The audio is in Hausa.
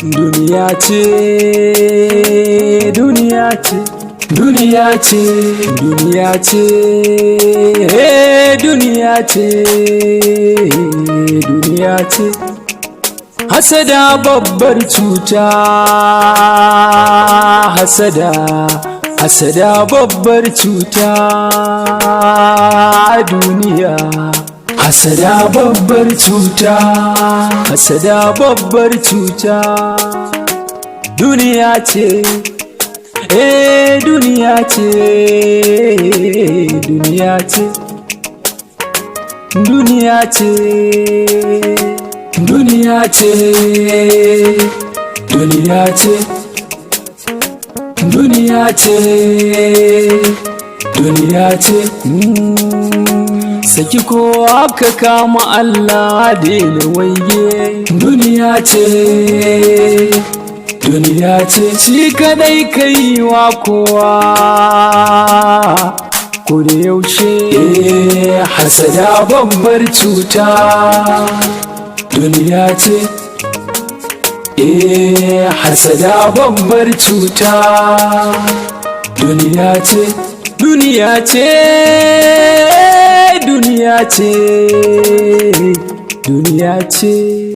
Duniya ce, duniya ce, duniya ce, duniya ce, duniya ce, duniya ce. Hasada babbar cuta, hasada, hasada babbar cuta a duniya. Hasada babbar cuta, hasada babbar cuta. Duniya ce, duniya ce, duniya ce, duniya ce, duniya ce, duniya ce, duniya ce, duniya ce. Saki ko aka kama Allah daina waige. Duniya ce, duniya ce, shi kadai kai wa kowa ko da yaushe. Hasada babbar cuta, duniya ce, hasada babbar cuta, duniya ce, duniya ce, duniya ce, duniya ce.